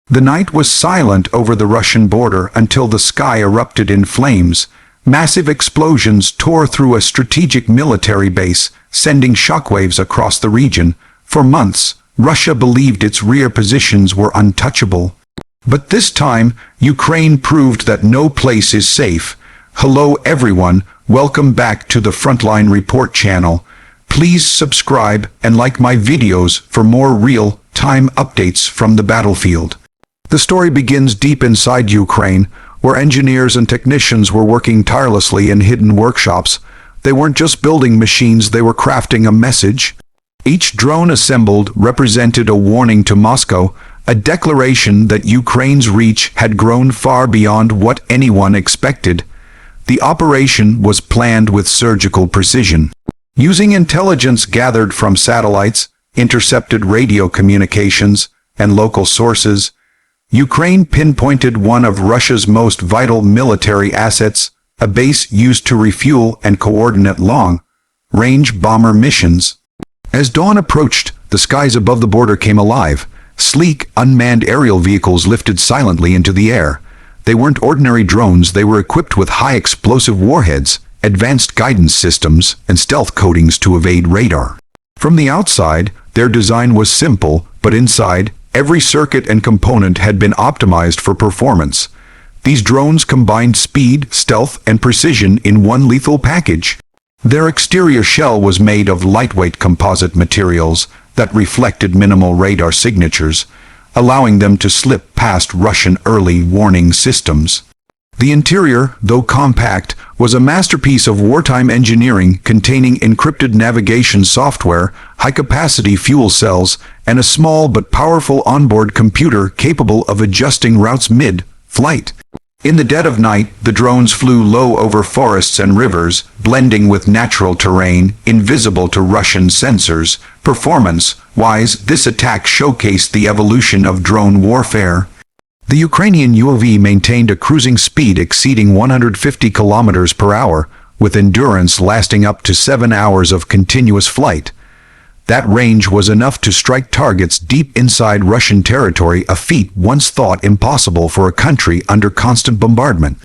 The night was silent over the Russian border until the sky erupted in flames. Massive explosions tore through a strategic military base, sending shockwaves across the region. For months, Russia believed its rear positions were untouchable. But this time, Ukraine proved that no place is safe. Hello everyone, welcome back to the Frontline Report channel. Please subscribe and like my videos for more real-time updates from the battlefield. The story begins deep inside Ukraine, where engineers and technicians were working tirelessly in hidden workshops. They weren't just building machines, they were crafting a message. Each drone assembled represented a warning to Moscow, a declaration that Ukraine's reach had grown far beyond what anyone expected. The operation was planned with surgical precision. Using intelligence gathered from satellites, intercepted radio communications, and local sources, Ukraine pinpointed one of Russia's most vital military assets, a base used to refuel and coordinate long-range bomber missions. As dawn approached, the skies above the border came alive. Sleek, unmanned aerial vehicles lifted silently into the air. They weren't ordinary drones, they were equipped with high-explosive warheads, advanced guidance systems, and stealth coatings to evade radar. From the outside, their design was simple, but inside, every circuit and component had been optimized for performance. These drones combined speed, stealth, and precision in one lethal package. Their exterior shell was made of lightweight composite materials that reflected minimal radar signatures, allowing them to slip past Russian early warning systems. The interior, though compact, was a masterpiece of wartime engineering containing encrypted navigation software, high-capacity fuel cells, and a small but powerful onboard computer capable of adjusting routes mid-flight. In the dead of night, the drones flew low over forests and rivers, blending with natural terrain, invisible to Russian sensors. Performance-wise, this attack showcased the evolution of drone warfare. The Ukrainian UAV maintained a cruising speed exceeding 150 kilometers per hour, with endurance lasting up to 7 hours of continuous flight. That range was enough to strike targets deep inside Russian territory, a feat once thought impossible for a country under constant bombardment.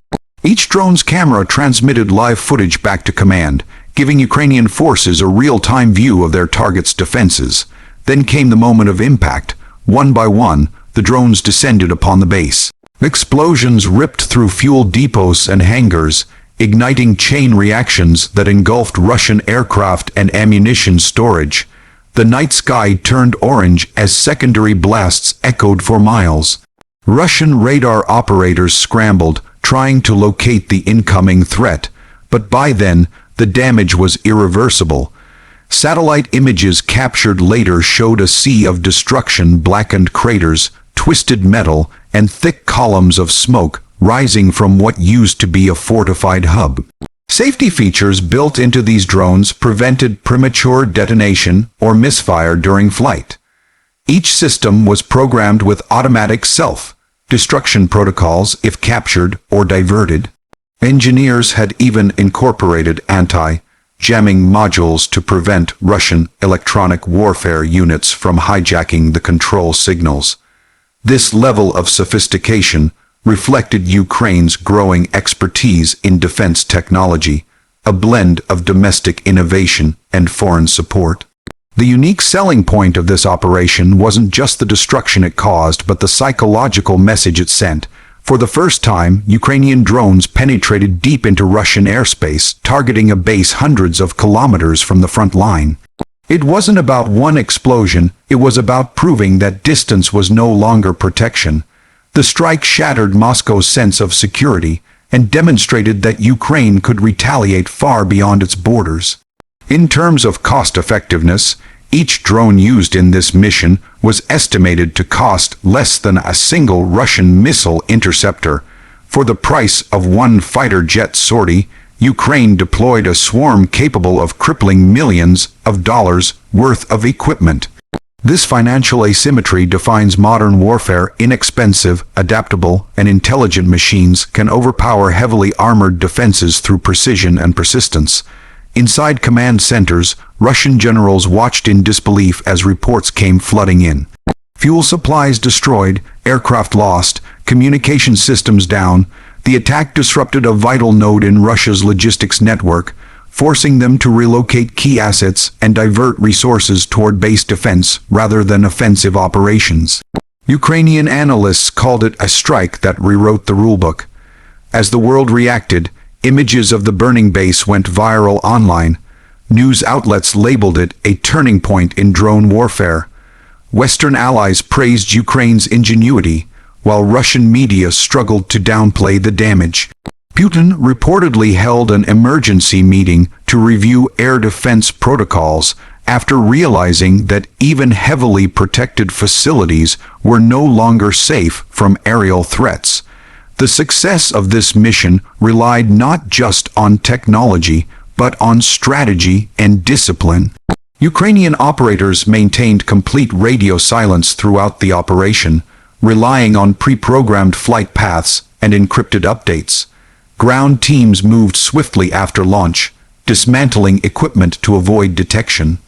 Each drone's camera transmitted live footage back to command, giving Ukrainian forces a real-time view of their target's defenses. Then came the moment of impact. One by one, the drones descended upon the base. Explosions ripped through fuel depots and hangars, igniting chain reactions that engulfed Russian aircraft and ammunition storage. The night sky turned orange as secondary blasts echoed for miles. Russian radar operators scrambled, trying to locate the incoming threat, but by then, the damage was irreversible. Satellite images captured later showed a sea of destruction, blackened craters, twisted metal, and thick columns of smoke rising from what used to be a fortified hub. Safety features built into these drones prevented premature detonation or misfire during flight. Each system was programmed with automatic self-destruction protocols if captured or diverted. Engineers had even incorporated anti-jamming modules to prevent Russian electronic warfare units from hijacking the control signals. This level of sophistication reflected Ukraine's growing expertise in defense technology, a blend of domestic innovation and foreign support. The unique selling point of this operation wasn't just the destruction it caused, but the psychological message it sent. For the first time, Ukrainian drones penetrated deep into Russian airspace, targeting a base hundreds of kilometers from the front line. It wasn't about one explosion, it was about proving that distance was no longer protection. The strike shattered Moscow's sense of security and demonstrated that Ukraine could retaliate far beyond its borders. In terms of cost-effectiveness, each drone used in this mission was estimated to cost less than a single Russian missile interceptor. For the price of one fighter jet sortie, Ukraine deployed a swarm capable of crippling millions of dollars worth of equipment. This financial asymmetry defines modern warfare. Inexpensive, adaptable, and intelligent machines can overpower heavily armored defenses through precision and persistence. Inside command centers, Russian generals watched in disbelief as reports came flooding in. Fuel supplies destroyed, Aircraft lost, communication systems down. The attack disrupted a vital node in Russia's logistics network, forcing them to relocate key assets and divert resources toward base defense rather than offensive operations. Ukrainian analysts called it a strike that rewrote the rulebook. As the world reacted, images of the burning base went viral online. News outlets labeled it a turning point in drone warfare. Western allies praised Ukraine's ingenuity, while Russian media struggled to downplay the damage. Putin reportedly held an emergency meeting to review air defense protocols after realizing that even heavily protected facilities were no longer safe from aerial threats. The success of this mission relied not just on technology, but on strategy and discipline. Ukrainian operators maintained complete radio silence throughout the operation, relying on pre-programmed flight paths and encrypted updates. Ground teams moved swiftly after launch, dismantling equipment to avoid detection.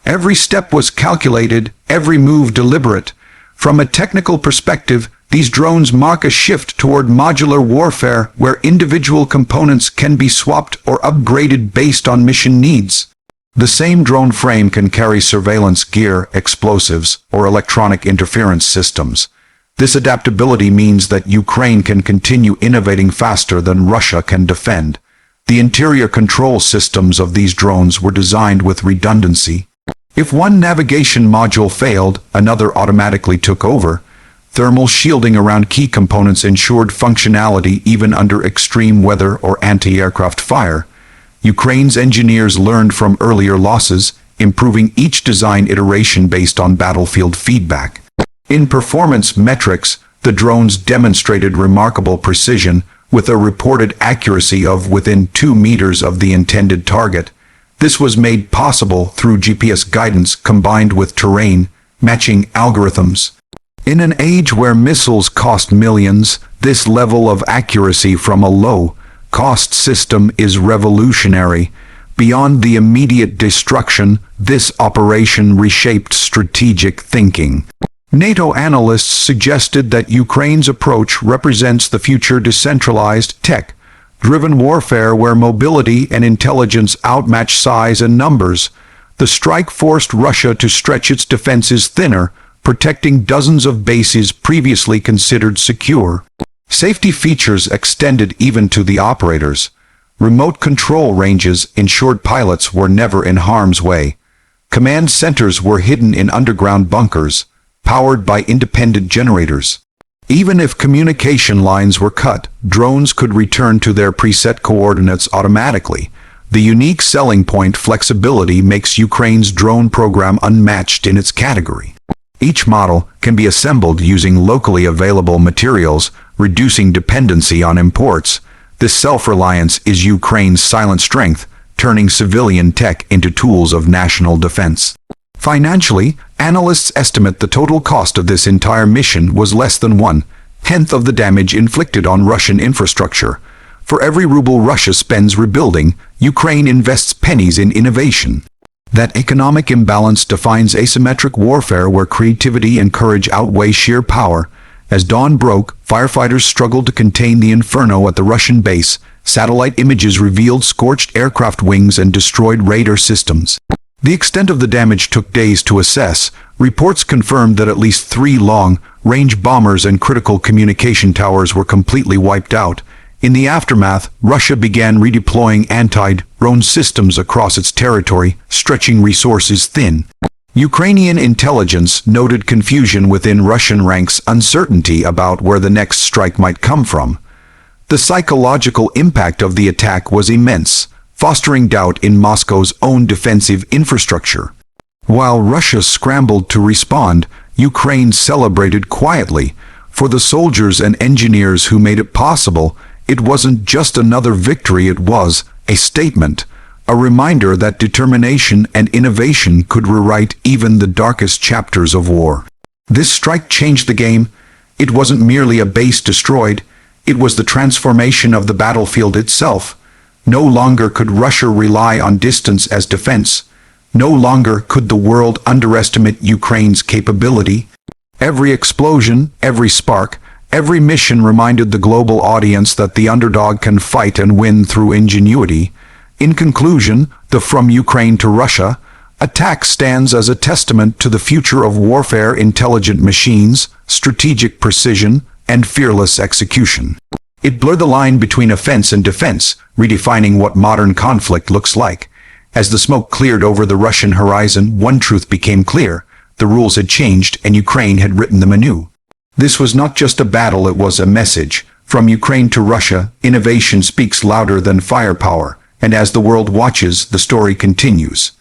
Every step was calculated, every move deliberate. From a technical perspective, these drones mark a shift toward modular warfare where individual components can be swapped or upgraded based on mission needs. The same drone frame can carry surveillance gear, explosives, or electronic interference systems. This adaptability means that Ukraine can continue innovating faster than Russia can defend. The interior control systems of these drones were designed with redundancy. If one navigation module failed, another automatically took over. Thermal shielding around key components ensured functionality even under extreme weather or anti-aircraft fire. Ukraine's engineers learned from earlier losses, improving each design iteration based on battlefield feedback. In performance metrics, the drones demonstrated remarkable precision, with a reported accuracy of within 2 meters of the intended target. This was made possible through GPS guidance combined with terrain matching algorithms. In an age where missiles cost millions, this level of accuracy from a low-cost system is revolutionary. Beyond the immediate destruction, this operation reshaped strategic thinking. NATO analysts suggested that Ukraine's approach represents the future decentralized, tech-driven warfare where mobility and intelligence outmatch size and numbers. The strike forced Russia to stretch its defenses thinner, protecting dozens of bases previously considered secure. Safety features extended even to the operators. Remote control ranges ensured pilots were never in harm's way. Command centers were hidden in underground bunkers, powered by independent generators. Even if communication lines were cut, drones could return to their preset coordinates automatically. The unique selling point, flexibility, makes Ukraine's drone program unmatched in its category. Each model can be assembled using locally available materials, reducing dependency on imports. This self-reliance is Ukraine's silent strength, turning civilian tech into tools of national defense. Financially, analysts estimate the total cost of this entire mission was less than 1/10 of the damage inflicted on Russian infrastructure. For every ruble Russia spends rebuilding, Ukraine invests pennies in innovation. That economic imbalance defines asymmetric warfare where creativity and courage outweigh sheer power. As dawn broke, firefighters struggled to contain the inferno at the Russian base. Satellite images revealed scorched aircraft wings and destroyed radar systems. The extent of the damage took days to assess. Reports confirmed that at least 3 long-range bombers and critical communication towers were completely wiped out. In the aftermath, Russia began redeploying anti-drone systems across its territory, stretching resources thin. Ukrainian intelligence noted confusion within Russian ranks, uncertainty about where the next strike might come from. The psychological impact of the attack was immense, fostering doubt in Moscow's own defensive infrastructure. While Russia scrambled to respond, Ukraine celebrated quietly. For the soldiers and engineers who made it possible, it wasn't just another victory, it was a statement, a reminder that determination and innovation could rewrite even the darkest chapters of war. This strike changed the game. It wasn't merely a base destroyed, it was the transformation of the battlefield itself. No longer could Russia rely on distance as defense. No longer could the world underestimate Ukraine's capability. Every explosion, every spark, every mission reminded the global audience that the underdog can fight and win through ingenuity. In conclusion, the From Ukraine to Russia attack stands as a testament to the future of warfare: intelligent machines, strategic precision, and fearless execution. It blurred the line between offense and defense, redefining what modern conflict looks like. As the smoke cleared over the Russian horizon, one truth became clear: the rules had changed and Ukraine had written them anew. This was not just a battle, it was a message. From Ukraine to Russia, innovation speaks louder than firepower, and as the world watches, the story continues.